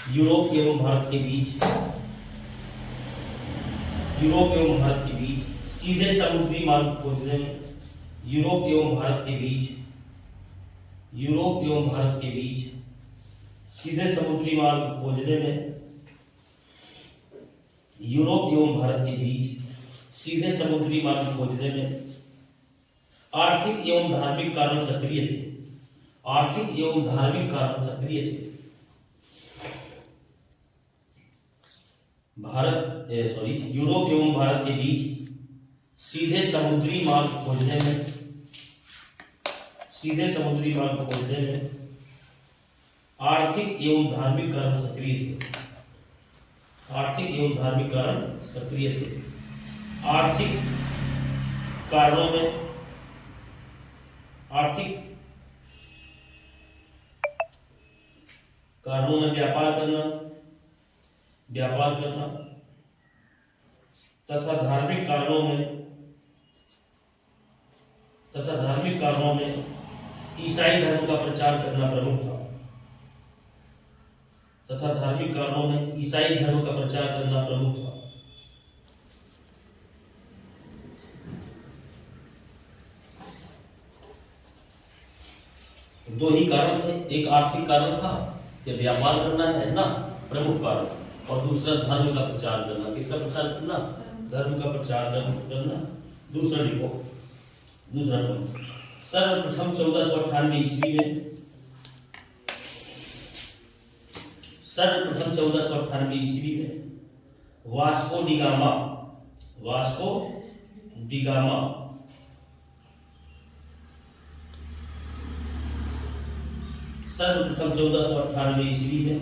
Europe एवं भारत के बीच, Europe एवं भारत के बीच सीधे समुद्री मार्ग खोजने में, यूरोप एवं भारत के बीच, यूरोप एवं भारत के बीच सीधे समुद्री मार्ग खोजने में, यूरोप एवं भारत के बीच सीधे समुद्री मार्ग खोजने में आर्थिक एवं धार्मिक कारण सक्रिय थे, आर्थिक एवं धार्मिक कारण सक्रिय थे। यूरोप एवं भारत के बीच सीधे समुद्री मार्ग खोजने में, सीधे समुद्री मार्ग खोजने में आर्थिक एवं धार्मिक कारण सक्रिय थे, आर्थिक एवं धार्मिक कारण सक्रिय थे। आर्थिक कारणों में, आर्थिक कारणों में व्यापार करना, व्यापार करना तथा धार्मिक कारणों में, तथा धार्मिक कारणों में ईसाई धर्म का प्रचार करना प्रमुख था, तथा धार्मिक कारणों में ईसाई धर्म का प्रचार करना प्रमुख था। दो ही कारण थे, एक आर्थिक कारण था कि व्यापार करना है ना, प्रमुख कारण, और दूसरा धर्म का प्रचार करना। किसका प्रचार करना? धर्म का प्रचार करना। दूसरा लिखो, दूसरा सर्वप्रथम 1498 ईस्वी में, सर्वप्रथम 1498 ईस्वी में Vasco D gamma, Vasco D gamma सर्वप्रथम 1498 ईस्वी में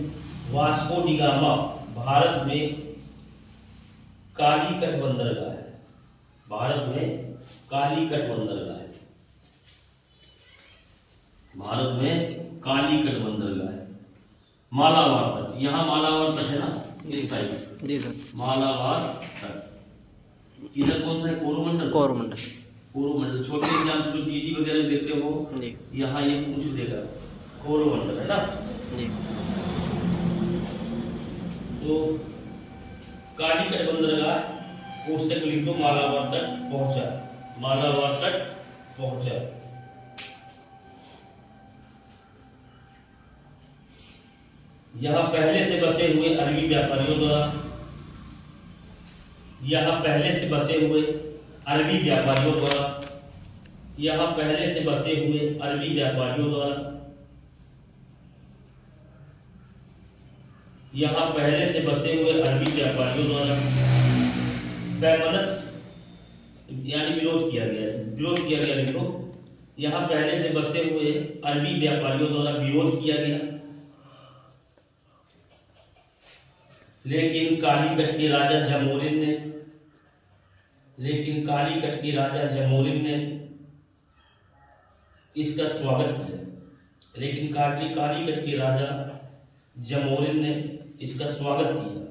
वास्को डी गामा भारत में कालीकट बंदरगाह है, भारत में कालीकट बंदरगाह है, भारत में कालीकट बंदरगाह है। मालाबार तट, यहाँ मालाबार तट है ना, इस साइड जी सर, मालाबार तट। इधर कौन सा है? कोरोमंडल, कोरोमंडल, कोरोमंडल। छोटे एग्जाम जो जीडी वगैरह देते हो जी, यहाँ ये पूछ देगा, कोरोमंडल है ना जी। तो कालीकट बंदरगाह कोष्टक लिख दो, मालाबार तट पहुंचा, मालाबार तट पहुंचा। यहां पहले से बसे हुए अरबी व्यापारियों द्वारा, यहां पहले से बसे हुए अरबी व्यापारियों द्वारा, यहां पहले से बसे हुए अरबी व्यापारियों द्वारा, यहां पहले से बसे हुए अरबी व्यापारियों द्वारा वैमनस यानी विरोध किया गया, विरोध किया गया। लिखो, यहां पहले से बसे हुए अरबी व्यापारियों द्वारा विरोध किया गया, लेकिन कालीकट के राजा जमोरिन ने, लेकिन कालीकट के राजा जमोरिन ने इसका स्वागत किया, लेकिन कालीकट के राजा जमोरिन ने इसका स्वागत किया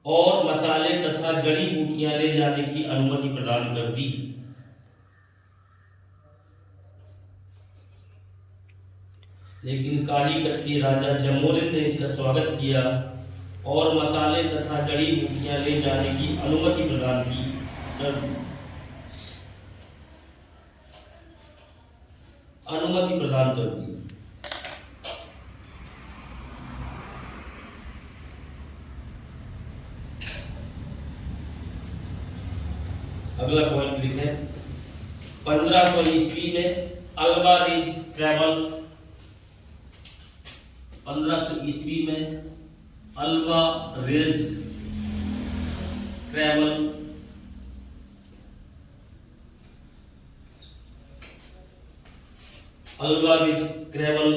और मसाले तथा जड़ी बूटियां ले जाने की अनुमति प्रदान कर दी। लेकिन कालीकट के राजा जमोरिन ने इसका स्वागत किया और मसाले तथा जड़ी बूटियां ले जाने की अनुमति प्रदान की कर दी, अनुमति प्रदान कर दी। अगला पॉइंट लिखे, 1500 ईस्वी में अल्वारेज ट्रैवल, 1500 ईस्वी में अल्वारेज ट्रैवल अल्वारेज ट्रैवल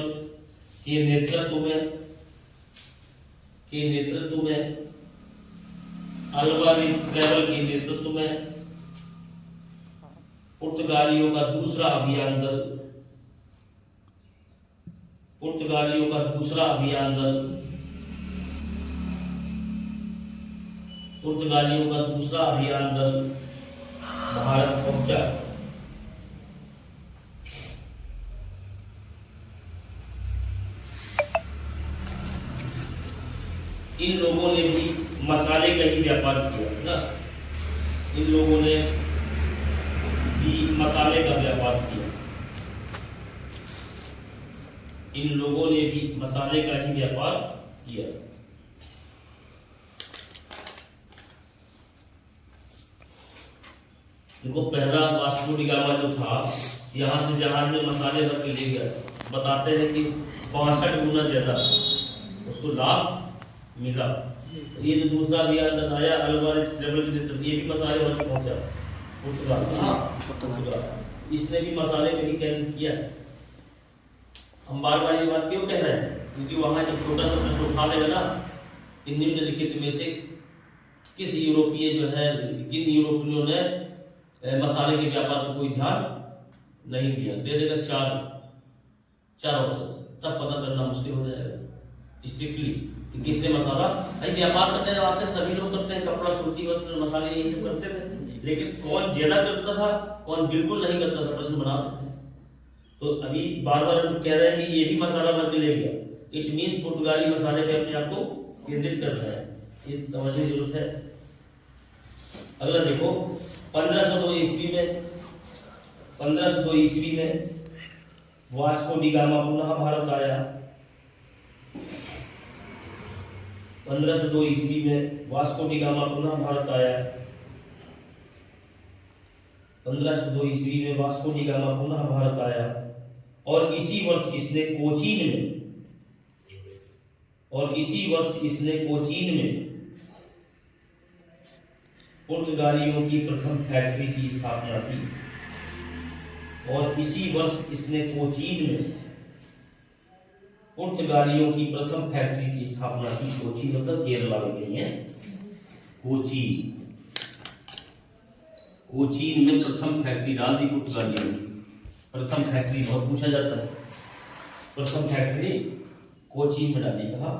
के नेतृत्व में अल्वारेज ट्रैवल के नेतृत्व में पुर्तगालियों का दूसरा अभियान दल, पुर्तगालियों का दूसरा अभियान दल, पुर्तगालियों का दूसरा अभियान दल भारत पहुंचा। इन लोगों ने भी मसाले का ही व्यापार किया ना, इन लोगों ने भी मसाले का व्यापार किया, इन लोगों ने भी मसाले का ही व्यापार किया। देखो पहला वास्को डी गामा जो था, यहाँ से जहाज में मसाले भर के ले गया, बताते हैं कि 62 गुना ज्यादा उसको लाभ मिला। ये जो दूसरा अभियान बनाया अल्वारेज ट्रेवल के नेतृत्व, ये भी मसाले भर के पहुंचा पुर्तगाल, इसने भी मसाले में ही केंद्रित किया। हम बार बार ये बात क्यों कह रहे हैं, क्योंकि वहां जब छोटा सा प्रश्न उठा देगा ना कि निम्नलिखित में से किस यूरोपीय जो है, किन यूरोपियों ने मसाले के व्यापार पर कोई ध्यान नहीं दिया, दे देगा चार ऑप्शन, तब पता करना मुश्किल हो जाएगा स्ट्रिक्टली कि किसने मसाला। भाई व्यापार करने आते हैं सभी लोग करते हैं, कपड़ा सूती वस्त्र मसाले यही सब करते थे, लेकिन कौन ज्यादा करता था कौन बिल्कुल नहीं करता था, प्रश्न बना देते हैं। तो अभी बार बार हम कह रहे हैं कि ये भी मसाला भर के ले गया, इट मीन्स पुर्तगाली मसाले पे अपने आप को केंद्रित करता है, ये समझने की जरूरत है। अगला देखो 1502 ईस्वी में वास्को डी गामा पुनः भारत आया। 1502 ईस्वी में वास्को डी गामा पुनः भारत आया। 1502 ईस्वी में वास्को डी गामा पुनः भारत आया और इसी वर्ष इसने कोचीन में पुर्तगालियों की प्रथम फैक्ट्री की स्थापना की। और इसी वर्ष इसने कोचीन में पुर्तगालियों की प्रथम फैक्ट्री की स्थापना की। कोचीन मतलब केरला में नहीं है, कोचीन में प्रथम फैक्ट्री डाल दी पुर्तगालियों की। प्रथम फैक्ट्री बहुत पूछा जाता है, प्रथम फैक्ट्री कोचीन में डाली। कहा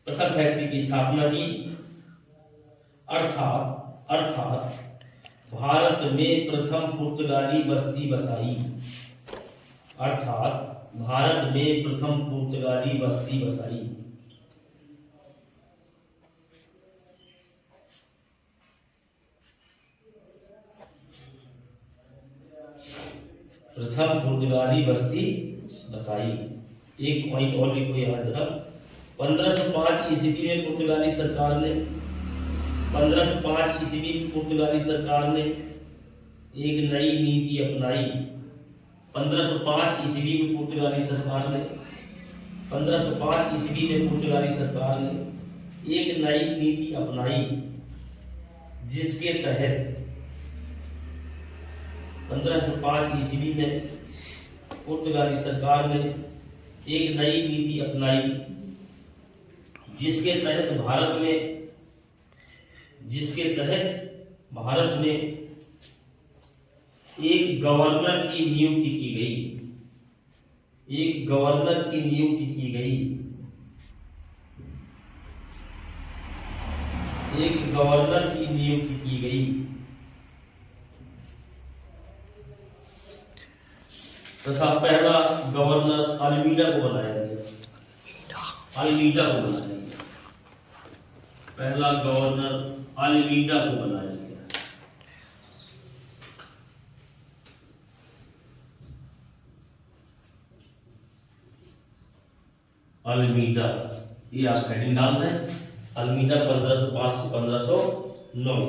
प्रथम फैक्ट्री की स्थापना की, अर्थात भारत में प्रथम पुर्तगाली बस्ती बसाई। अर्थात भारत में प्रथम पुर्तगाली बस्ती बसाई। प्रथम पुर्तगाली बस्ती बसाई। एक पॉइंट और लिखो यहाँ जरा। 1505 ईस्वी में पुर्तगाली सरकार ने 1505 ईस्वी में पुर्तगाली सरकार ने एक नई नीति अपनाई। 1505 ईस्वी में पुर्तगाली सरकार ने 1505 ईस्वी में पुर्तगाली सरकार ने एक नई नीति अपनाई, जिसके तहत 1505 ईस्वी में पुर्तगाली सरकार ने एक नई नीति अपनाई, जिसके तहत भारत में एक गवर्नर की नियुक्ति की गई। एक गवर्नर की नियुक्ति की गई। एक गवर्नर की नियुक्ति की गई तथा पहला गवर्नर अल्मीडा को बनाया गया। अल्मीडा को बनाया गया। पहला गवर्नर अल्मीडा को बनाया गया। अल्मीडा, ये आप हेडिंग डाल दें। अल्मीडा 1505 से 1509,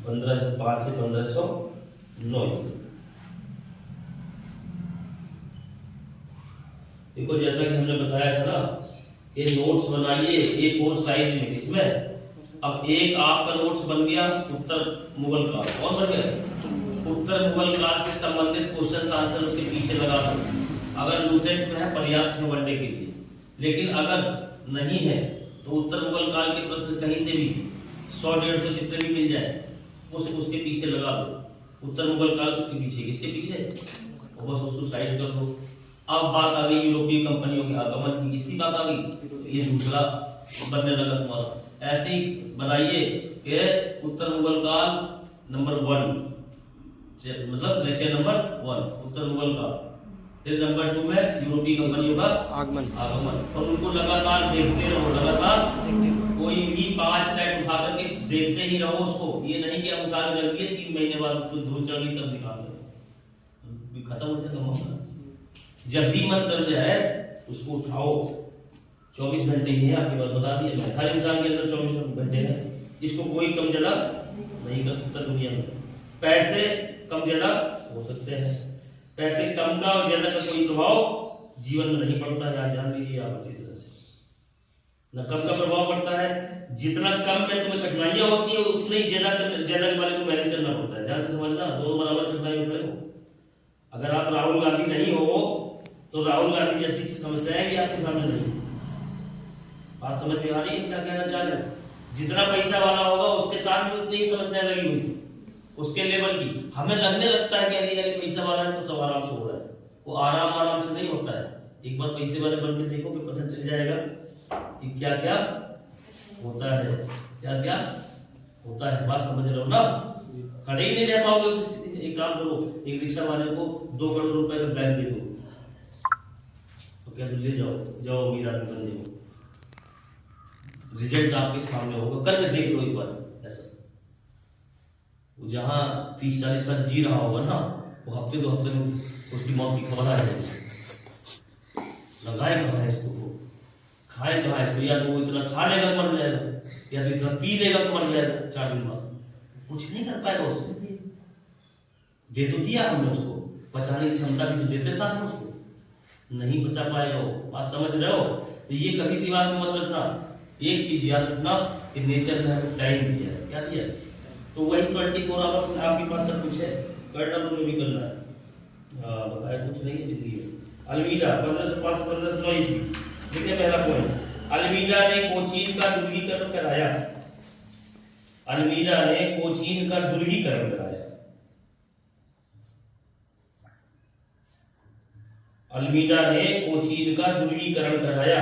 1505 से 1509। देखो जैसा कि हमने बताया था ना, ये नोट्स बनाइए A4 साइज में। इसमें अब एक आपका नोट्स बन गया उत्तर मुगल काल, और बन गया उत्तर मुगल काल से संबंधित क्वेश्चन आंसर उसके पीछे लगा दो। अगर दूसरे में है पर्याप्त है वनडे के लिए, लेकिन अगर नहीं है तो उत्तर मुगल काल के प्रश्न कहीं से भी 100-150 जितने भी मिल जाए उसके पीछे लगा दो। उत्तर मुगल काल उसके पीछे, किसके पीछे, और बस उसको साइड कर दो। अब बात आ गई यूरोपीय कंपनियों के आगमन की। किसकी बात आ गई, तो ये दूसरा बनने लगा तुम्हारा। ऐसे ही बनाइए कि उत्तर मुगल काल नंबर 1, मतलब लेक्चर नंबर 1 उत्तर मुगल काल, फिर नंबर 2 में यूरोपीय कंपनियों का आगमन। और उनको लगातार देखते रहो, लगातार कोई भी 5 सेट उठा करके देखते ही रहो उसको। ये नहीं कि अब उठा के रख दिए 3 महीने बाद उसको धूल चढ़ गई तब निकाल दो, खत्म हो जाएगा मामला। जब भी मन कर जाए उसको उठाओ। 24 घंटे ही है आपके पास, बता दिया मैं। हर इंसान के अंदर 24 घंटे है, इसको कोई कम ज्यादा नहीं कर सकता दुनिया में। पैसे कम ज्यादा हो सकते हैं, पैसे कम का और ज्यादा का कोई प्रभाव जीवन में नहीं पड़ता है। आज जान लीजिए आप अच्छी तरह से, न कम का प्रभाव पड़ता है। जितना कम में तुम्हें कठिनाइयां होती है उतने ही ज्यादा वाले को मैनेज करना पड़ता है। ध्यान से समझना, दोनों बराबर कठिनाई में खड़े हो। अगर आप राहुल गांधी नहीं हो तो राहुल गांधी जैसी समस्याएं भी आपके सामने नहीं। बात समझ में आ रही है क्या कहना चाह रहे हैं? जितना पैसा वाला होगा उसके साथ भी उतनी ही समस्याएं लगी हुई उसके लेवल की। हमें लगने लगता है कि अरे पैसा वाला है तो सब आराम से हो रहा है, वो आराम से नहीं होता है। एक बार पैसे वाले बन के देखो फिर पता चल जाएगा कि क्या क्या होता है, क्या क्या होता है। बात समझ रहे हो ना? खड़े ही नहीं रह पाओगे उस स्थिति में। एक काम करो, एक रिक्शा वाले को 2 करोड़ रुपए का बैग दे दो तो क्या ले जाओ अमीर आदमी बनने को। रिजल्ट आपके सामने होगा, करके देख लो एक बार ऐसा। वो जहां 30-40 साल जी रहा होगा ना, वो हफ्ते 2 हफ्ते में उसकी मौत की खबर आ जाएगी। लगाए कहाँ है इसको, वो खाए कहाँ है इसको? या तो वो इतना खा लेगा मर जाएगा, या तो इतना पी लेगा मर जाएगा 4 दिन बाद। कुछ नहीं कर पाएगा उससे। दे तो दिया हमने उसको, बचाने की क्षमता भी तो देते साथ में उसको, नहीं बचा पाएगा वो। बात समझ रहे हो? तो ये कभी दिमाग में मत रखना। एक चीज याद रखना कि नेचर ने हमें टाइम दिया है। क्या दिया है? तो वही 24 आवर्स में आपके पास सब कुछ है, करना तो भी करना है। बताया कुछ नहीं है जिंदगी में। अल्मीडा 1505-1509 ईस्वी। देखिए पहला पॉइंट, अल्मीडा ने कोचीन का दुर्गीकरण कराया। अल्मीडा ने कोचीन का दुर्गीकरण कराया। अल्मीडा ने कोचीन का दुर्गीकरण कराया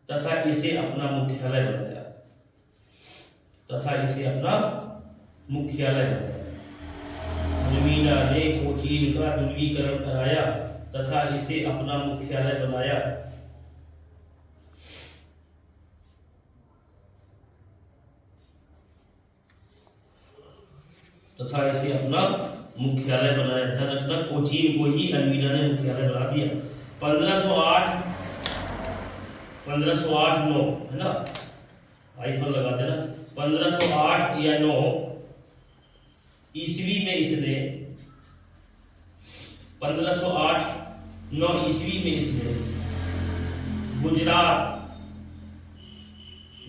तथा इसे अपना मुख्यालय बनाया। अल्मीडा ने कोचीन का दुर्गीकरण कराया तथा इसे अपना मुख्यालय बनाया। ध्यान रखना, कोचीन को ही अल्मीडा ने मुख्यालय बना दिया। 1508-9 है ना, आईफोन लगा देना। 1508 या 9 ईस्वी में इसने 1508-9 ईस्वी में इसने गुजरात,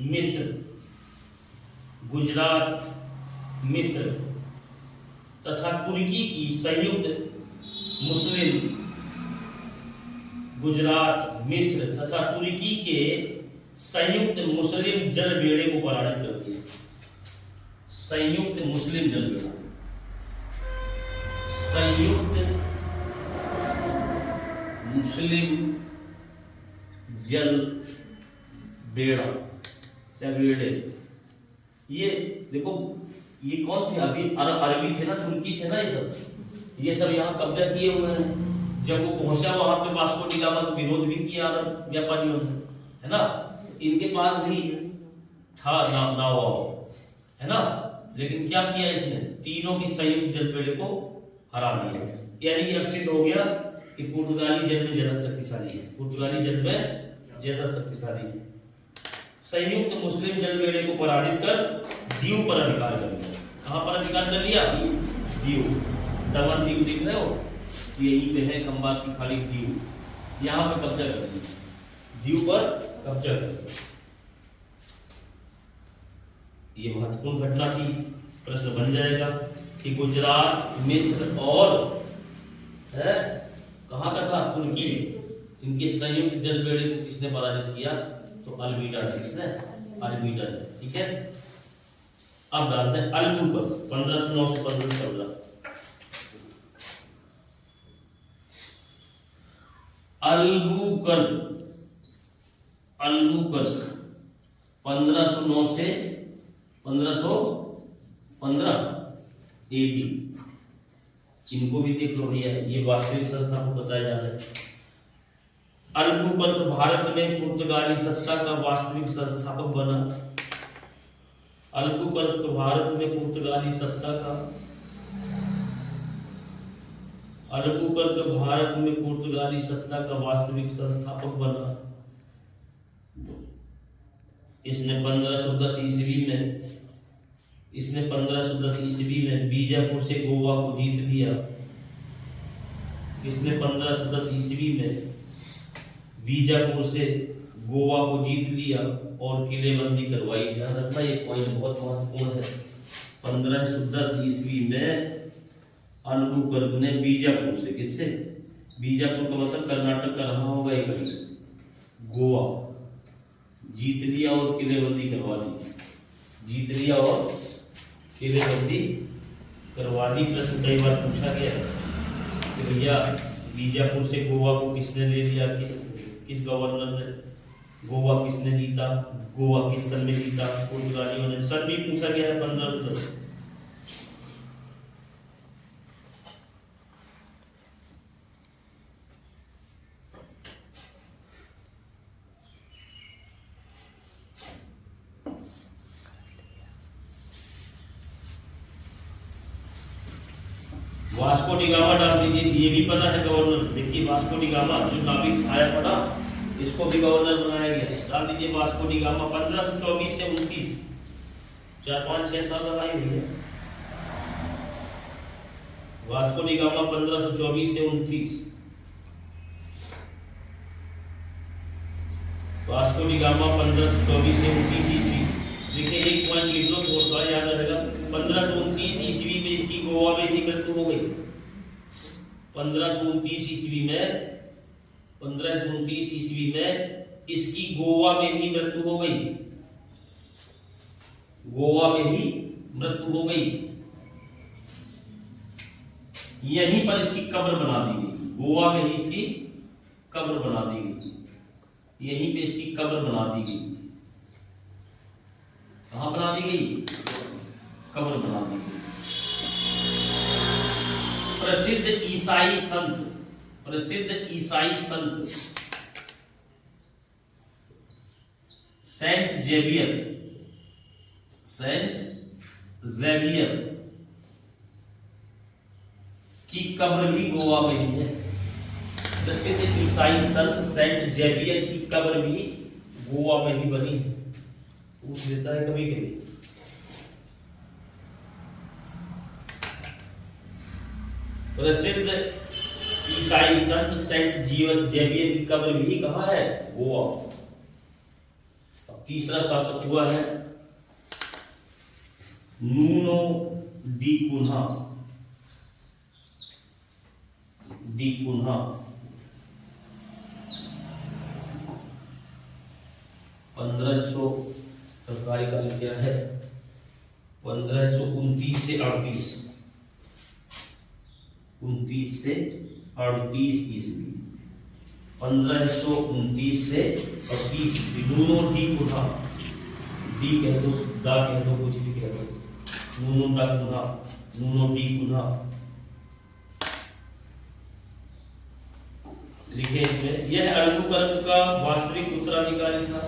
मिस्र तथा तुर्की की संयुक्त मुस्लिम गुजरात, मिस्र तथा तुर्की के संयुक्त मुस्लिम जलबेड़े को पराजित कर दिया। संयुक्त मुस्लिम जलबेड़ा, संयुक्त मुस्लिम जल बेड़ा या बेड़े। ये देखो, ये कौन थे? अभी अरबी थे ना, तुर्की थे ना, ये सब यहाँ कब्जा किए हुए हैं। जब वो पहुंचा वहां पे वास्को डी गामा, तो विरोध भी किया अरब व्यापारियों ने, है ना। इनके पास भी था नाव है ना, लेकिन क्या किया इसने? तीनों की संयुक्त जलबेड़े को हरा दिया। यानी कि अब सिद्ध हो गया कि पुर्तगाली जल में ज्यादा शक्तिशाली है, पुर्तगाली जल में ज्यादा शक्तिशाली है। संयुक्त मुस्लिम जलबेड़े को पराजित कर दीव पर अधिकार कर लिया। कहां पर अधिकार कर लिया? दीव। दमन दीव दिख रहे हो, यही पे है खंबात की खाड़ी दीव, यहां पर कब्जा कर लिया, दीव पर कब्जा कर लिया। ये महत्वपूर्ण घटना थी। प्रश्न बन जाएगा कि गुजरात, मिस्र और कहां का था? तुर्की, इनके संयुक्त जलबेड़े को किसने पराजित किया? तो अल्मीडा ने। किसने? अल्मीडा ने। ठीक है, अब डालते हैं अल्बुकर्क 1509 से 1515। अल्बुकर्क 1509 से 1515 एडी। इनको भी देख लो भैया, ये वास्तविक संस्थापक बताया जा रहा है। अल्बुकर्क भारत में पुर्तगाली सत्ता का वास्तविक संस्थापक बना। अल्बुकर्क भारत में पुर्तगाली सत्ता का अल्बुकर्क भारत में पुर्तगाली सत्ता का वास्तविक संस्थापक बना। इसने 1510 ईस्वी में बीजापुर से गोवा को जीत लिया। इसने 1510 ईस्वी में बीजापुर से गोवा को जीत लिया और किलेबंदी करवाई। ध्यान रखना, ये पॉइंट बहुत महत्वपूर्ण है। 1510 ईस्वी में अल्बुकर्क ने बीजापुर से, किससे? बीजापुर का मतलब कर्नाटक का रहा होगा एक, गोवा जीत लिया और किलेबंदी करवा दी। जीत लिया और किलेबंदी करवा दी। प्रश्न कई बार पूछा गया कि भैया बीजापुर से गोवा को किसने ले लिया, किस गवर्नर ने? गोवा किसने जीता? गोवा किस सन में जीता? पुर्तगालियों ने। सन भी पूछा गया है 1510। वास्को डी गामा डाल दीजिए, ये भी बना है गवर्नर। देखिए वास्को डी गामा जो नाविक आया पड़ा, इसको भी गवर्नर बनाया गया। डाल दीजिए वास्को डी गामा। 1524 से 29, 4-5-6 साल लगाई हुई है। वास्को डी गामा 1524 से 29। वास्को डी गामा 1524 से 29 ईस्वी। देखिए एक पॉइंट लिख लो, थोड़ा याद रहेगा। 1529 ईस्वी में इसकी गोवा में ही मृत्यु हो गई। 1529 ईस्वी में 1529 ईस्वी में इसकी गोवा में ही मृत्यु हो गई। गोवा में ही मृत्यु हो गई। यहीं पर इसकी कब्र बना दी गई। गोवा में ही इसकी कब्र बना दी गई। यहीं पे इसकी कब्र बना दी गई। कहां बना दी गई? कब्र बना दी गई। प्रसिद्ध ईसाई संत सेंट जेवियर की कब्र भी गोवा में ही है। प्रसिद्ध ईसाई संत सेंट जेवियर की कब्र भी गोवा में ही बनी है। पूछ लेता है कभी कभी। प्रसिद्ध ईसाई संत सेंट जेवियर की कब्र भी कहाँ है? गोवा। अब तीसरा शासक हुआ है नूनो डी कुन्हा। 1500 सरकारी काल क्या है? 1529 से 38। 29 से 38 ईस्वी। 1529 से 38 नूनो डी कुन्हा। डी कह दो, दा कह दो, कुछ भी कह दो। नूनो दा कुन्हा, नूनो डी कुन्हा लिखे इसमें। यह अल्बुकर्क का वास्तविक उत्तराधिकारी था।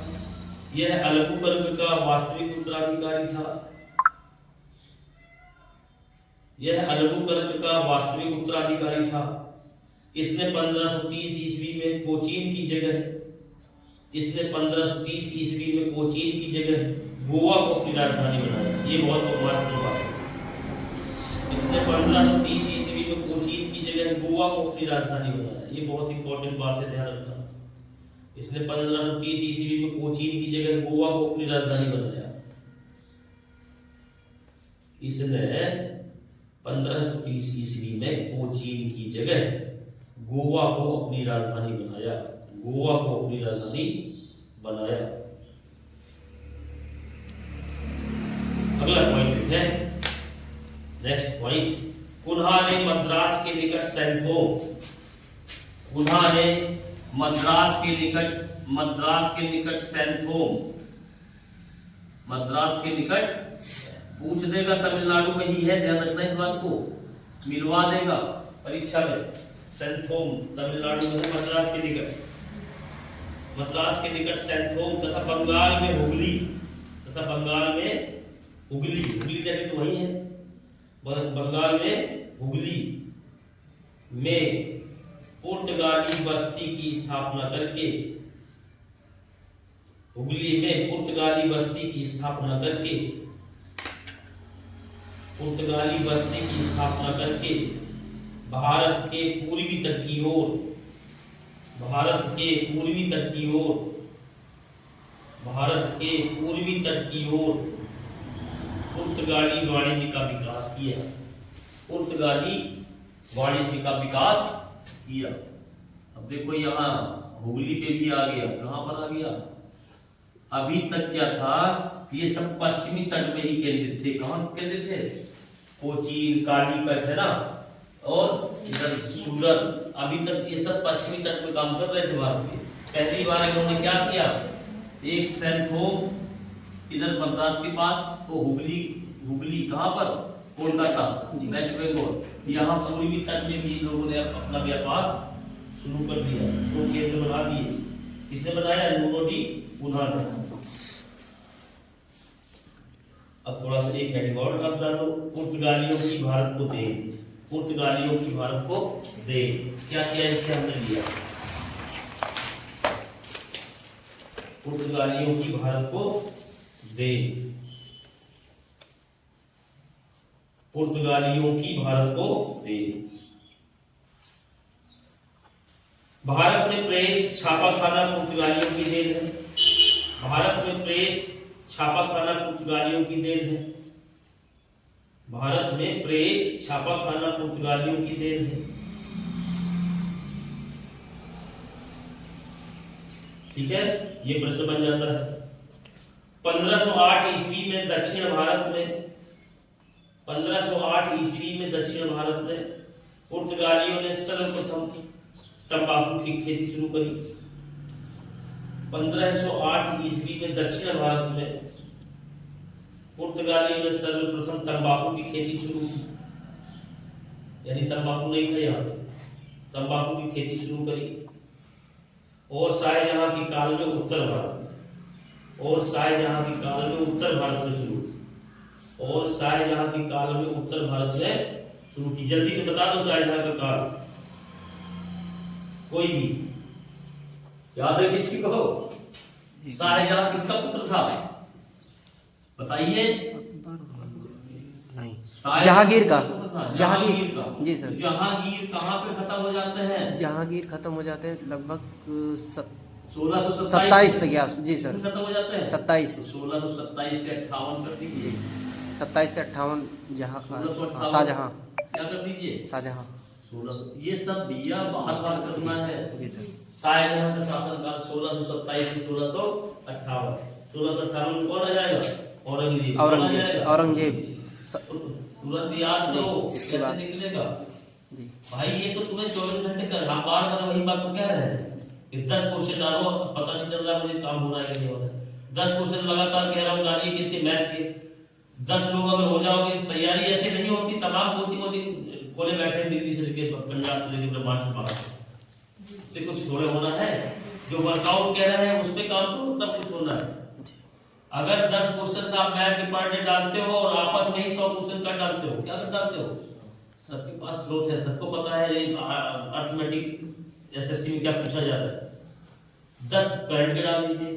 यह अल्बुकर्क का वास्तविक उत्तराधिकारी था। यह अल्बुकर्क का वास्तविक उत्तराधिकारी था। इसने 1530 ईस्वी में कोचीन की जगह इसने 1530 ईस्वी में कोचीन की जगह गोवा को अपनी राजधानी बनाया। ये बहुत महत्वपूर्ण बात है। इसने 1530 ईस्वी में कोचीन की जगह गोवा को अपनी राजधानी बनाया। ये बहुत इंपॉर्टेंट बात है, ध्यान रखना। इसने 1530 ईस्वी में कोचीन की जगह गोवा को अपनी राजधानी बनाया। इसने 1530 ईस्वी में कोचीन की जगह गोवा को अपनी राजधानी बनाया। गोवा को अपनी राजधानी बनाया। अगला पॉइंट है, नेक्स्ट पॉइंट। कुन्हा ने मद्रास के निकट सैंथोम। कुन्हा ने मद्रास के निकट सैंथोम। मद्रास के निकट पूछ देगा, तमिलनाडु में ही है, ध्यान रखना इस बात को। मिलवा देगा परीक्षा में। सेंथोम तमिलनाडु में है, मद्रास के निकट सेंथोम तथा बंगाल में हुगली हुगली नदी तो वही है, बंगाल में हुगली में पुर्तगाली बस्ती की स्थापना करके भारत के पूर्वी तट की ओर पुर्तगाली वाणिज्य का विकास किया। अब देखो यहाँ हुगली पे भी आ गया, कहाँ पर आ गया? अभी तक क्या था, ये सब पश्चिमी तट में ही केंद्रित थे। कहाँ केंद्रित थे? कोचीन, कालीकट है ना, और इधर सूरत। अभी तक ये सब पश्चिमी तट पे काम कर रहे थे भारत के। पहली बार इन्होंने क्या किया, एक सेंथोम इधर मद्रास के पास, तो हुगली कहाँ पर? कोलकाता, वेस्ट बंगाल। यहाँ पूर्वी तट में भी लोगों ने अपना व्यापार शुरू कर दिया, तो केंद्र बना दिए। किसने बनाया? नुनो डी पुना ने। अब थोड़ा सा एक हेडिंग और आप डालो, पुर्तगालियों की भारत को दे। क्या किया इससे हमने लिया? पुर्तगालियों की भारत को दे। भारत में प्रेस छापाखाना पुर्तगालियों की देन है। भारत में प्रेस छापाखाना पुर्तगालियों की देन है। ठीक है, ये प्रश्न बन जाता है। 1508 ईस्वी में दक्षिण भारत में पुर्तगालियों ने सर्वप्रथम तंबाकू की खेती शुरू करी। 1508 ईस्वी में दक्षिण भारत में पुर्तगालियों ने सर्वप्रथम तंबाकू की खेती शुरू, यानी तंबाकू नहीं था यहाँ पे, तंबाकू की खेती शुरू करी। और शाहजहां के काल में उत्तर भारत में शुरू की। जल्दी से बता दो शाहजहां का काल, कोई भी याद है? किसकी कहो? शाहजहां किसका पुत्र था? बताइए। जहांगीर का। जी सर। जहांगीर कहाँ पे खत्म हो जाते हैं? जहांगीर खत्म हो जाते हैं लगभग 1627 तक। जी सर, खत्म हो जाते हैं 27। 1627 से 58 कर दीजिए। 27 से 58 शाहजहां। क्या कर दीजिए? शाहजहां। 16, ये सब दिया बाहर करना है। जी सर। शाहजहां का शासनकाल 1627 से 1658। 1658 में कौन आ जाएगा? औरंगजेब। तुरंत याद करो, इसके बाद निकलेगा जी भाई। ये तो तुम्हें 24 घंटे कर, हम बार-बार वही बात तो कह रहे हैं कि 10 क्वेश्चन डालो, पता नहीं चल रहा मुझे काम हो रहा है कि नहीं हो रहा है। 10 क्वेश्चन लगातार कह रहा हूँ डालिए, किसके? मैथ्स के। 10 लोग अगर हो जाओगे, तैयारी ऐसे नहीं होती। तमाम कोचिंग खोले बैठे हैं, दिल्ली से लेके पंजाब से लेके ब्रह्मांड से बाहर से कुछ थोड़े होना है। जो वर्कआउट कह रहे हैं उस पे काम करो, तब कुछ होना है। अगर 10 क्वेश्चन आप मैथ के पर डे डालते हो और आपस में ही 100 क्वेश्चन कर डालते हो, क्या कर डालते हो? सबके पास स्रोत है, सबको पता है अर्थमेटिक एसएससी में क्या पूछा जाता है। 10 करंट के डाल दीजिए,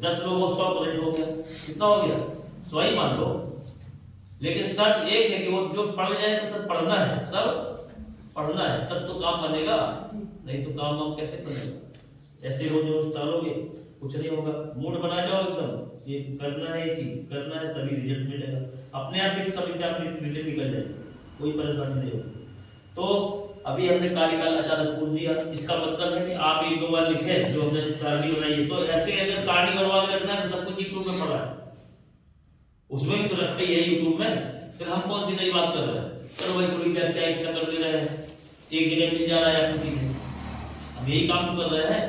10 लोगों 100 करंट हो गया। कितना हो गया? 100 ही मान लो। लेकिन शर्त एक है कि वो जो पढ़ जाए तो सब पढ़ना है, तब तो काम बनेगा, नहीं तो काम हम कैसे बनेगा? ऐसे रोज डालोगे कुछ नहीं होगा। मूड बना जाओ एकदम, ये करना है, ये चीज करना है, तभी रिजल्ट मिलेगा। अपने आप ही सब एग्जाम में रिजल्ट निकल जाएगा, कोई परेशानी नहीं होगी। तो अभी हमने कार्यकाल अचानक पूछ दिया। इसका मतलब है कि आप 1-2 बार लिखे जो हमने सारणी बनाई है। तो ऐसे अगर सारणी बनवा के रखना है तो सब कुछ यूट्यूब में पड़ा है, उसमें भी तो रखा ही है यूट्यूब में। फिर हम कौन सी नई बात कर रहे हैं? चलो भाई थोड़ी व्याख्या एक्स्ट्रा कर दे रहे हैं, एक जगह मिल जा रहा है आपको चीजें, हम यही काम तो कर रहे हैं।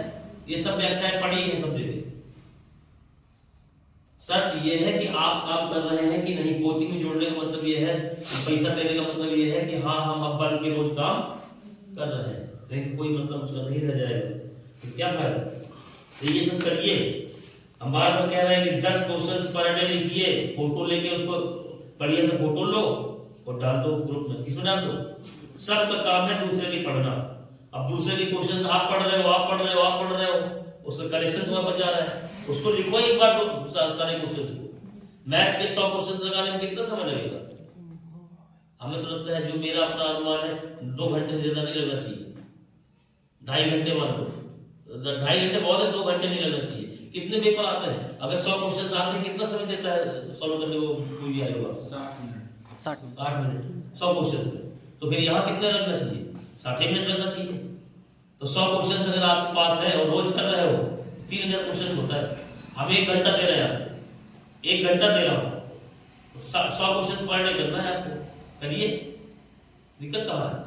ये सब व्याख्याएं पढ़ी है सब जगह, शर्त ये है कि आप काम कर रहे हैं कि नहीं। कोचिंग में जोड़ने का मतलब ये है, पैसा देने का मतलब ये है कि हाँ हम अब बढ़ के रोज काम कर रहे हैं, नहीं तो कोई मतलब उसका नहीं रह जाएगा, तो क्या फायदा। तो ये सब करिए। हम बार बार कह रहे हैं कि 10 क्वेश्चंस पर डे लिखिए, फोटो लेके उसको बढ़िया से फोटो लो और डाल दो ग्रुप में। किसमें डाल दो? सबका काम है दूसरे की पढ़ना। अब दूसरे के क्वेश्चंस आप पढ़ रहे हो, आप पढ़ रहे हो, आप पढ़ रहे हो, उसका करेक्शन तुम्हें बचा रहा है, उसको लिखो एक बार तो सारे क्वेश्चंस को। मैथ के 100 क्वेश्चंस लगाने में कितना समय लगेगा? हमें तो लगता है, जो मेरा अपना अनुमान है, 2 घंटे से ज्यादा नहीं लगना चाहिए। 2.5 घंटे मान लो, 2.5 घंटे बहुत है, 2 घंटे नहीं लगना चाहिए। कितने पेपर आते हैं? अगर 100 क्वेश्चंस आते हैं, कितना समय देता है सॉल्व करने को कोई आएगा? 60 मिनट। 8 minute 100 question. तो फिर यहाँ कितना लगना चाहिए? 60 मिनट लगना चाहिए। तो 100 क्वेश्चन अगर आपके पास है और रोज कर रहे हो, 3000 क्वेश्चन होता है। हम 1 घंटा दे रहे हैं, 1 घंटा दे रहा हूँ, 100 क्वेश्चन पर डे करना है आपको, करिए। दिक्कत कहाँ है?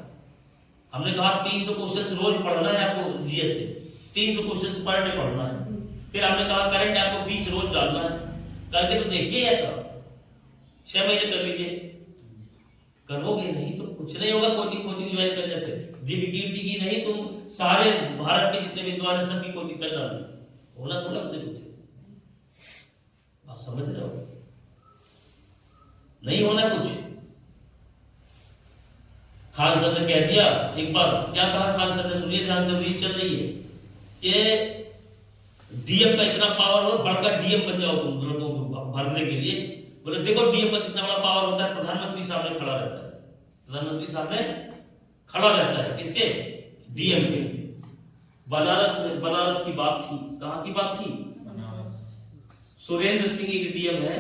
हमने कहा 300 क्वेश्चन रोज पढ़ना है आपको जीएस के, 300 क्वेश्चन पर डे पढ़ना है। फिर हमने कहा करंट आपको 20 रोज डालना है। करके तो देखिए ऐसा 6 महीने कर लीजिए। करोगे नहीं तो कुछ नहीं होगा। कोचिंग ज्वाइन करने से दिव्य कीर्ति की नहीं, तुम सारे भारत के जितने विद्वान हैं सबकी कोचिंग कर डालना, होना थोड़ा कुछ आप समझ रहे हो? नहीं होना कुछ। खान सर ने कह दिया एक बार, क्या कहा खान सर ने? सुनिए ध्यान से, रील चल रही है कि डीएम का इतना पावर हो, बढ़कर डीएम बन जाओ तुम लोगों को भरने के लिए। बोले देखो डीएम का कितना बड़ा पावर होता है, प्रधानमंत्री सामने खड़ा रहता है, प्रधानमंत्री सामने खड़ा रहता है। किसके? डीएम के। बनारस की बात थी। कहाँ की बात थी? सुरेंद्र सिंह एक डीएम है।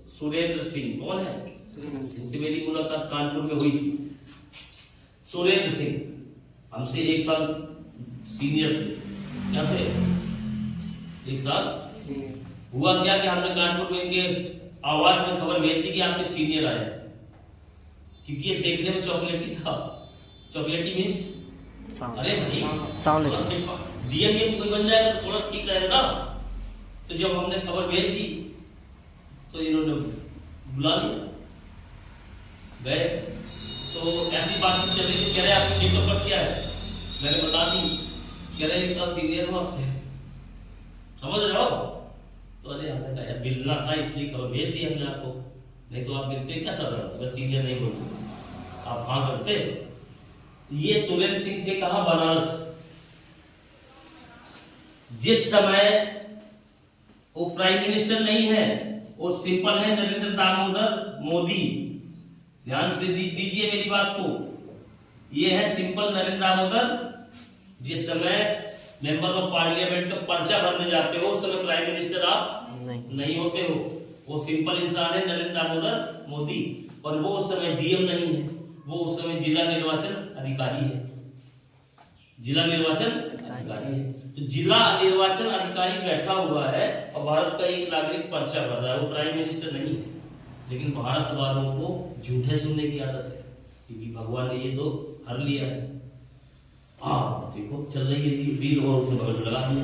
सुरेंद्र सिंह कौन है? इससे मेरी मुलाकात कानपुर में हुई थी। सुरेंद्र सिंह हमसे 1 साल सीनियर थे। क्या थे? 1 साल। हुआ क्या कि हमने कानपुर में इनके आवास में खबर भेज दी कि आपके सीनियर आए हैं, क्योंकि ये देखने में चॉकलेटी था। चॉकलेटी मीन्स अरे भाई डीएम कोई बन जाएगा तो थोड़ा ठीक रहेगा ना। तो जब हमने खबर भेज दी तो इन्होंने बुला लिया, गए तो ऐसी बातचीत चल रही थी। कह रहे आपकी डेट ऑफ बर्थ क्या है? मैंने बता दी। कह रहे 1 साल सीनियर हो आपसे, समझ रहे हो? तो अरे हमने कहा यार मिलना था इसलिए खबर भेज दी हमने आपको, नहीं तो आप मिलते क्या सर? अगर सीनियर नहीं बोलते आप हाँ करते। ये सुरेंद्र सिंह थे कहाँ? बनारस। जिस समय वो प्राइम मिनिस्टर नहीं है, वो सिंपल है नरेंद्र दामोदर मोदी। ध्यान दीजिए मेरी बात को। ये है सिंपल नरेंद्र दामोदर। जिस समय मेंबर ऑफ पार्लियामेंट का पर्चा भरने जाते हो उस समय प्राइम मिनिस्टर आप नहीं होते हो। वो सिंपल इंसान है नरेंद्र दामोदर मोदी, और वो उस समय डीएम नहीं है, वो उस समय जिला निर्वाचन अधिकारी है। जिला निर्वाचन अधिकारी है। तो जिला निर्वाचन अधिकारी बैठा हुआ है और भारत का एक नागरिक पर्चा भर रहा है। वो प्राइम मिनिस्टर नहीं है। लेकिन भारत वालों को झूठे सुनने की आदत है, क्योंकि भगवान ने ये तो हर लिया है। देखो चल रही है रील और उसने बगल लगा दिया,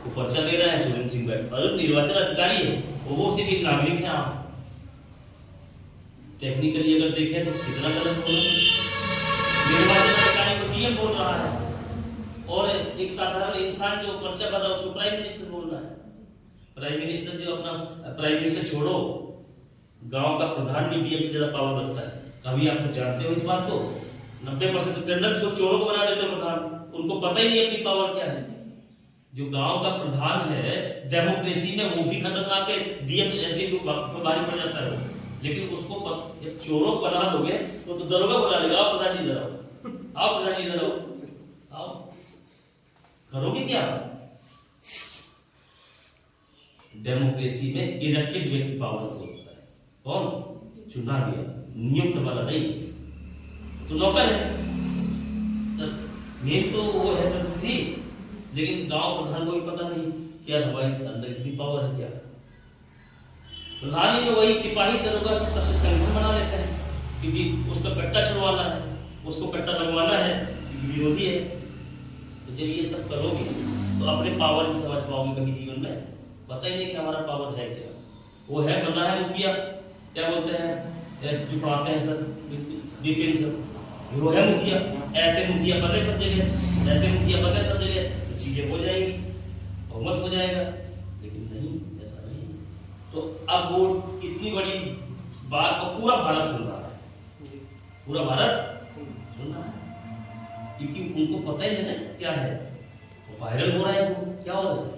वो पर्चा दे रहा है सुरेंद्र सिंह बैठ, अरे निर्वाचन अधिकारी है वो सिर्फ एक नागरिक है। आप टेक्निकली अगर देखें तो कितना गलत बोला। निर्वाचन अधिकारी को डीएम बोल रहा है और एक साधारण इंसान जो पर्चा भर रहा है उसको प्राइम मिनिस्टर बोल रहा है। प्राइम मिनिस्टर जो अपना प्राइम मिनिस्टर छोड़ो, गांव का प्रधान भी डीएम से ज्यादा पावर रखता है। कभी आप जानते हो इस बात को? 90% कर्नल्स को चोरों को बना देते हो प्रधान, उनको पता ही नहीं अपनी पावर क्या है। जो गांव का प्रधान है डेमोक्रेसी में वो भी खतरनाक है, डीएम एसडीएम को भारी पड़ जाता है। लेकिन उसको जब चोरों को बना दोगे तो दरोगा बुला लेगा, आप प्रधान जी जरा आप प्रधान जी जरा आप करोगे क्या? डेमोक्रेसी में इलेक्टेड व्यक्ति पावर होता है। कौन? चुना गया, नियुक्त वाला नहीं। तो नौकर है, मेन तो वो है प्रतिनिधि, लेकिन गांव प्रधान को भी पता नहीं क्या हमारे अंदर इतनी पावर है क्या। प्रधानी में वही सिपाही दरोगा से सबसे संगठन बना लेते हैं, क्योंकि उसका कट्टा छुड़वाना है, उसको कट्टा लगवाना है, क्योंकि विरोधी है। तो जब ये सब करोगे तो अपने पावर की समझ पाओगे कभी जीवन में। पता ही नहीं कि हमारा पावर है क्या। वो है बना है मुखिया, क्या बोलते हैं जो पढ़ाते हैं सर, विपिन सर, वो है मुखिया। ऐसे मुखिया बने सब जगह, ऐसे मुखिया बने सब जगह तो चीजें हो जाएंगी, बहुमत हो जाएगा। लेकिन नहीं, ऐसा नहीं। तो अब वो इतनी बड़ी बात को पूरा भारत सुन रहा है, पूरा भारत सुन रहा है, क्योंकि उनको पता ही है ना क्या है, वो वायरल हो रहा है। वो क्या हो रहा है,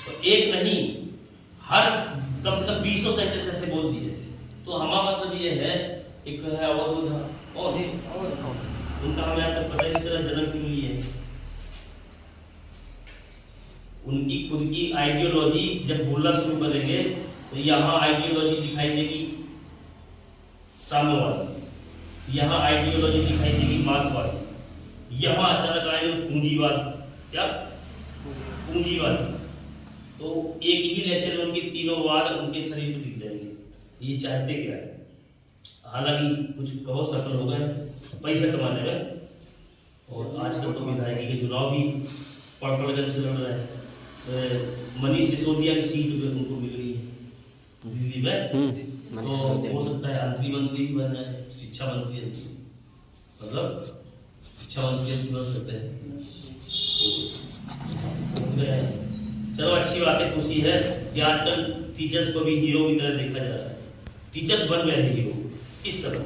तो एक नहीं, हर कम से कम 20 सेंटेंस ऐसे बोल दिए। तो हमारा मतलब ये है, एक है अवधूत और उनका हमें आज तक पता ही नहीं चला जन्म क्यों लिए है। उनकी खुद की आइडियोलॉजी जब बोलना शुरू करेंगे तो यहाँ आइडियोलॉजी दिखाई देगी साम्यवाद, यहाँ आइडियोलॉजी दिखाई देगी मार्क्सवाद, यहाँ अचानक आएंगे पूंजीवाद। क्या पूंजीवाद? तो एक ही लेक्चर में उनके तीनों वाद उनके शरीर में दिख जाएंगे। ये चाहते क्या है? हालांकि कुछ कहो सफल हो गए पैसा कमाने में, और आजकल तो विधायकी के चुनाव भी पड़ से लड़ रहे हैं। मनीष सिसोदिया की सीट पे उनको मिल गई है दिल्ली में, तो हो सकता है मंत्री भी बन जाए, शिक्षा मंत्री, मतलब शिक्षा मंत्री बन सकते हैं। चलो अच्छी बात है, खुशी है कि आजकल टीचर्स को भी हीरो की तरह देखा जा रहा है। टीचर्स बन गए हैं हीरो इस समय,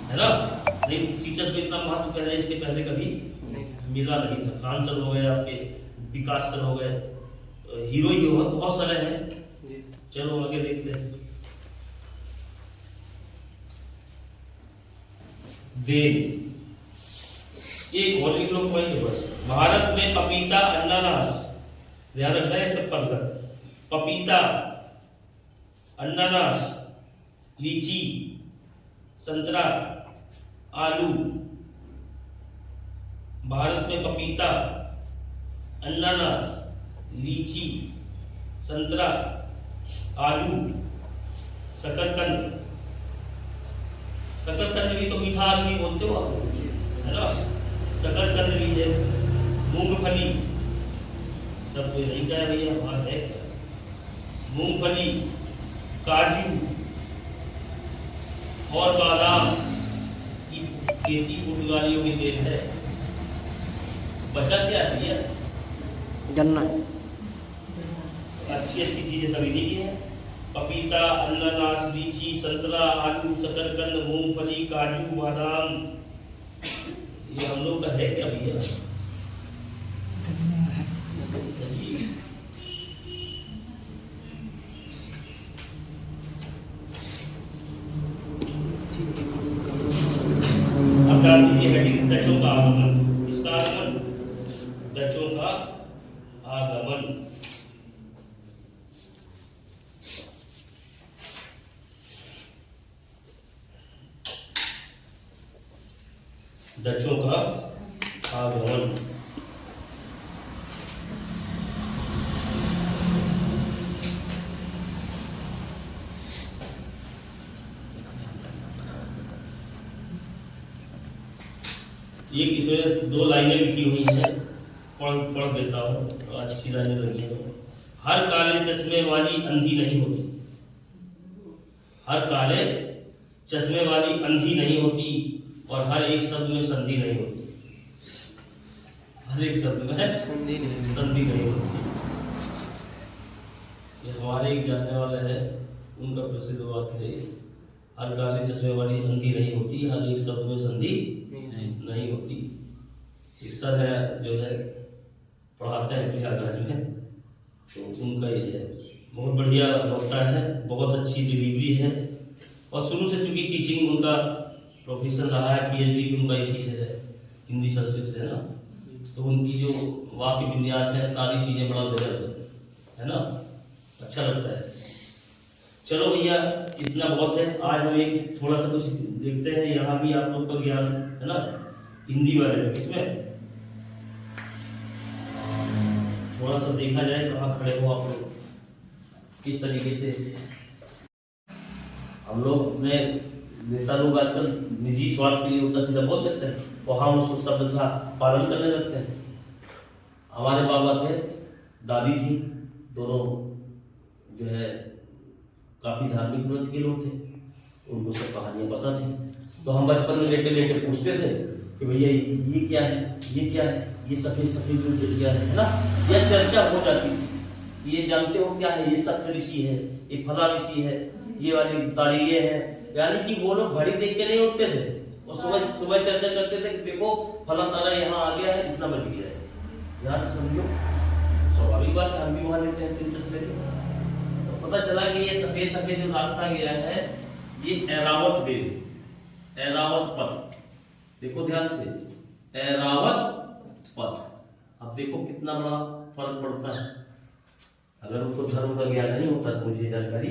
है ना? नहीं, टीचर्स को इतना महत्व पहले, इसके पहले कभी मिला नहीं था। खान सर हो गए, आपके विकास सर हो गए, हीरो ही हो, बहुत सारे हैं। चलो आगे देखते हैं। एक और लिख लो पॉइंट बस। भारत में पपीता, अनानास, ध्यान रखना है सब पढ़कर, पपीता, अनानास, लीची, संतरा, आलू। भारत में पपीता, अनानास, लीची, संतरा, आलू, शकरकंद। शकरकंद भी तो मीठा आलू ही बोलते हो आप, है ना? शकरकंद भी है, मूंगफली, सब कोई नहीं कहा भैया, वहां है क्या? मूंगफली, काजू और बादाम की खेती पुर्तगालियों की देन है। बचा क्या है भैया? गन्ना। अच्छी चीजें सभी की है। पपीता, अनानास, लीची, संतरा, आलू, शकरकंद, मूंगफली, काजू, बादाम, ये हम लोग का है क्या भैया? अब डाल दीजिए हेडिंग डचों का आगमन। किसका आगमन? डचों का आगमन। डचों का आगमन। ये इसमें 2 लाइनें लिखी हुई हैं, पढ़ देता हूँ, तो अच्छी लाइनें लगी हैं। हर काले चश्मे वाली अंधी नहीं होती, हर काले चश्मे वाली अंधी नहीं होती, और हर एक शब्द में संधि नहीं होती, हर एक शब्द में संधि नहीं होती। ये हमारे एक जानने वाला है, उनका प्रसिद्ध वाक्य है, हर काले चश्मे वाली अंधी नहीं होती, हर एक शब्द में संधि नहीं होती। एक सर है जो है पढ़ाते हैं प्रयागराज में, तो उनका ये है, बहुत बढ़िया वक्ता है, बहुत अच्छी डिलीवरी है, और शुरू से चूंकि टीचिंग उनका प्रोफेशन रहा है, पीएचडी भी उनका इसी से है, हिंदी संस्कृत से, है ना? तो उनकी जो वाक्य विन्यास है, सारी चीज़ें बड़ा बेहतर है ना, अच्छा लगता है। चलो भैया इतना बहुत है, आज हम एक थोड़ा सा कुछ देखते हैं। यहाँ भी आप लोग का ज्ञान है ना, हिंदी वाले में, इसमें थोड़ा सा देखा जाए कहाँ खड़े हो आप लोग, किस तरीके से। हम लोग अपने नेता लोग आजकल निजी स्वार्थ के लिए उल्टा सीधा बोल देते हैं, और हम उसको शब्द का पालन करने लगते हैं। हमारे बाबा थे, दादी थी, दोनों जो है काफ़ी धार्मिक ग्रंथ के लोग थे, उनको सब कहानियाँ पता थी। तो हम बचपन में लेटे लेटे पूछते थे कि भैया ये क्या है, ये क्या है, ये सफ़ेद सफ़ेद जो क्या है ना, यह चर्चा हो जाती थी। ये जानते हो क्या है, ये सप्त ऋषि है, ये फला ऋषि है, ये वाली तारीखें है। यानी कि वो लोग घड़ी देख के नहीं उठते थे, और सुबह सुबह चर्चा करते थे कि देखो फला तारा यहाँ आ गया है, इतना बज गया है। यहाँ से समझो स्वाभाविक बात है, हम भी वहाँ लेते हैं तो इंटरेस्ट लेते हैं। तो पता चला कि ये सफेद सफेद जो रास्ता गया है ये ऐरावत वे, ऐरावत पथ। देखो ध्यान से, ऐरावत पथ। अब देखो कितना बड़ा फर्क पड़ता है। अगर उनको धर्म का ज्ञान नहीं होता तो मुझे जानकारी,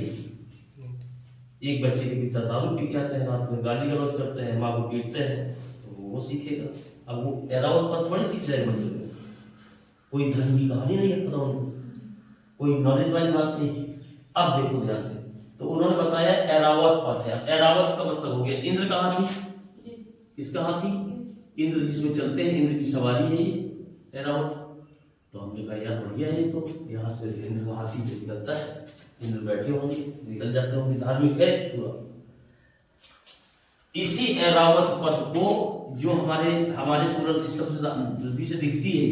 एक बच्चे के भीतर दारू पी के आते हैं, रात में गाली गलौज करते हैं, माँ को पीटते हैं, तो वो सीखेगा। अब वो ऐरावत पथ थोड़ी सीख जाएगा, कोई धर्म की कहानी नहीं है पता उनको, कोई नॉलेज वाली बात नहीं। अब देखो ध्यान से, तो उन्होंने बताया ऐरावत पथ है। ऐरावत का मतलब हो गया इंद्र का हाथी। किसका हाथी? इंद्र जिसमें चलते हैं, इंद्र की सवारी है ये ऐरावत। तो हमने कहा यार बढ़िया है, तो यहाँ से इंद्र का हाथी से निकलता है, इंद्र बैठे होंगे, निकल जाते होंगे, धार्मिक है पूरा। इसी ऐरावत पथ को जो हमारे सोलर सिस्टम से पृथ्वी से दिखती है,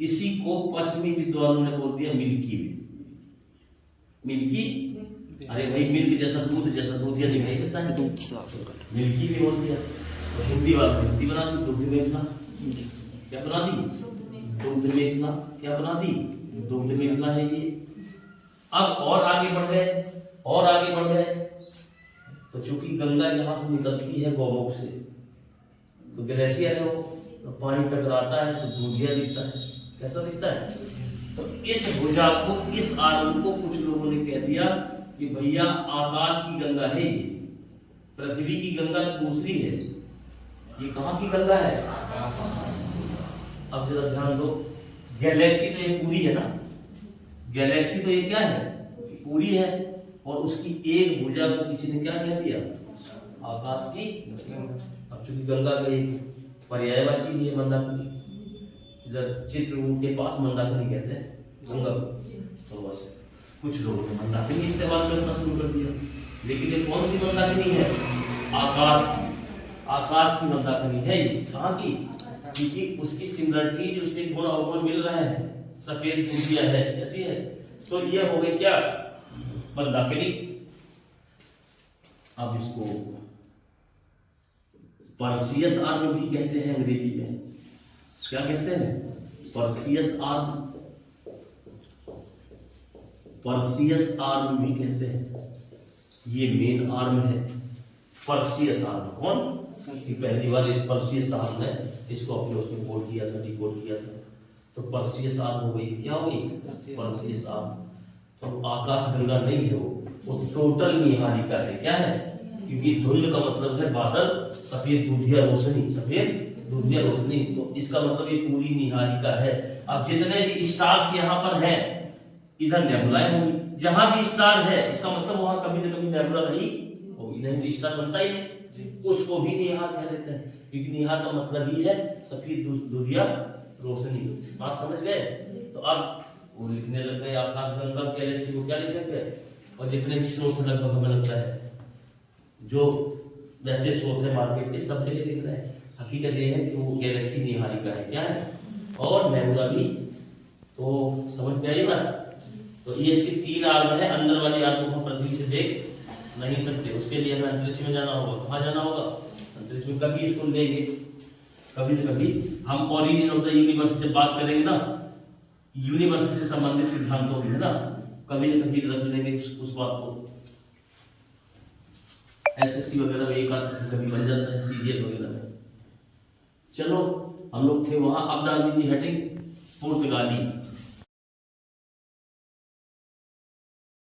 इसी को पश्चिमी विद्वानों ने बोल दिया मिल्की वे। मिल्की, अरे भाई मिल्क जैसा दूध या दिखाई देता है, मिल्की भी बोल दिया। तो हिंदी वाला हिंदी बना दी दुग्ध मेघना, क्या बना दी? दुग्ध मेघना। क्या बना दी? दुग्ध मेघना है ये। अब और आगे बढ़ गए, तो चूंकि गंगा यहाँ से निकलती है गौमुख से, तो ग्लेशियर है वो, तो पानी टकराता है तो दूधिया दिखता है। कैसा दिखता है? तो इस भुजा को, इस आर्म को कुछ लोगों ने कह दिया कि भैया आकाश की गंगा है ये, पृथ्वी की गंगा दूसरी है, ये कहाँ की गंगा है? अब जरा ध्यान दो, गैलेक्सी तो ये पूरी है ना, गैलेक्सी तो ये क्या है? पूरी है। और उसकी एक भुजा को किसी ने क्या कह दिया? आकाश की। अब चूंकि गंगा का एक पर्यायवाची भी है मंदाकिनी, इधर चित्रकूट के पास मंदाकिनी कहते हैं गंगा को, तो बस कुछ लोगों ने मंदाकिनी इस्तेमाल करना शुरू कर दिया। लेकिन ये कौन सी मंदाकिनी है? आकाश की। आकाश की मंदाकिनी है ये। कहाँ की? क्योंकि उसकी सिमिलरिटी जो उसके गुण अवगुण मिल रहे हैं, सफेद दूधिया है, ऐसी है। तो ये हो गई क्या? मंदाकिनी। अब इसको पर्सियस आर्म भी कहते हैं अंग्रेजी में। क्या कहते हैं? पर्सियस आर्म, पर्सियस आर्म भी कहते हैं। ये मेन आर्म है पर्सियस आर्म। कौन? पहली बार एक पर्सियस आर्म है, इसको अपने उसमें कोड किया था, डिकोड किया था, तो पर्सियस आर्म हो गई। क्या हो गई? Perseus arm. तो आकाश गंगा नहीं है वो टोटल निहारिका है। क्या है? क्योंकि धुंध का मतलब है बादल, सफेद दूधिया रोशनी, सफेद दूधिया रोशनी, तो इसका मतलब ये पूरी निहारिका है। अब जितने भी स्टार्स यहाँ पर हैं, इधर नेबुलाएं होंगी। जहां भी स्टार है इसका मतलब वहां कभी न कभी नेबुला रही होगी, नहीं तो स्टार बनता ही नहीं। उसको भी निहार कह देते हैं, क्योंकि निहार का मतलब ही है सफेद दूधिया रोशनी। बात समझ गए? तो अब वो लिखने लग गए आकाश गंगा गैलेक्सी को, क्या लिख गए? और जितने भी स्रोत लगभग हमें लगता है जो वैसे स्रोत है मार्केट के, सब जगह लिख रहे हैं। हकीकत ये है कि वो गैलेक्सी निहारिका है। क्या है? और नेबुला भी। तो समझ में आई बात? तो ये इसकी 3 आर्म है। अंदर वाली आर्म को हम पृथ्वी से देख नहीं सकते, उसके लिए हमें अंतरिक्ष में जाना होगा। कहाँ जाना होगा? अंतरिक्ष में। कभी इसको लेंगे, कभी न कभी हम ओरिजिन ऑफ द यूनिवर्स से बात करेंगे ना, यूनिवर्स से संबंधित सिद्धांतों की, है ना, कभी न कभी रख लेंगे उस बात को। एसएससी वगैरह में एक आध कभी बन जाता है, सीजीएल वगैरह में। चलो हम लोग थे वहां। अब डाल दीजिए हेडिंग पुर्तगाली।